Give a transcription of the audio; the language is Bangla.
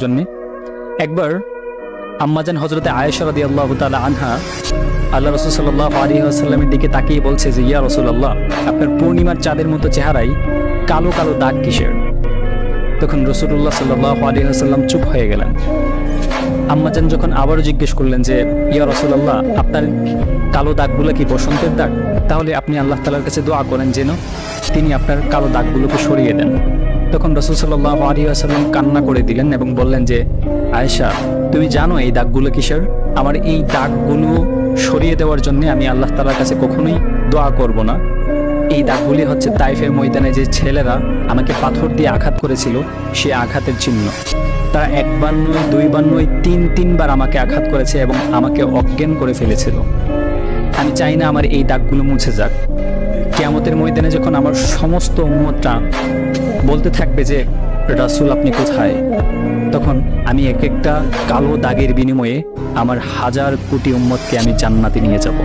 জন্য একবার আম্মাজান হযরতে আয়েশা রাদিয়াল্লাহু তাআলা আনহা আল্লাহ রাসূল সাল্লাল্লাহু আলাইহি ওয়াসাল্লামের দিকে তাকিয়ে বলছে যে, ইয়া রাসূলুল্লাহ, আপনার পূর্ণিমার চাঁদের মতো চেহারায় কালো কালো দাগ কিসের? তখন রাসূলুল্লাহ সাল্লাল্লাহু আলাইহি ওয়াসাল্লাম চুপ হয়ে গেলেন। আম্মাজান যখন আবারও জিজ্ঞেস করলেন যে, ইয়া রাসূলুল্লাহ, আপনার কালো দাগগুলো কি বসন্তের দাগ? তাহলে আপনি আল্লাহ তাআলার কাছে দোয়া করেন যেন তিনি আপনার কালো দাগগুলোকে সরিয়ে দেন। তখন রাসূল সাল্লাল্লাহু আলাইহি ওয়াসাল্লাম কান্না করে দিলেন এবং বললেন যে, আয়েশা, তুমি জানো এই দাগগুলো কিসের? আমার এই দাগগুলো সরিয়ে দেওয়ার জন্য আমি আল্লাহ তাআলার কাছে কখনোই দোয়া করব না। এই দাগগুলি হচ্ছে তাইফের ময়দানে যে ছেলেরা আমাকে পাথর দিয়ে আঘাত করেছিল, সে আঘাতের চিহ্ন। তারা একবার নয়, দুইবার নয়, তিনবার আমাকে আঘাত করেছে এবং আমাকে অজ্ঞান করে ফেলেছিল। আমি চাই না আমার এই দাগগুলো মুছে যাক। কিয়ামতের ময়দানে যখন আমার সমস্ত উম্মতরা বলতে থাকবে যে, রাসূল আপনি কোথায়, তখন আমি এক একটা কালো দাগের বিনিময়ে আমার হাজার কোটি উম্মতকে আমি জান্নাতে নিয়ে যাব।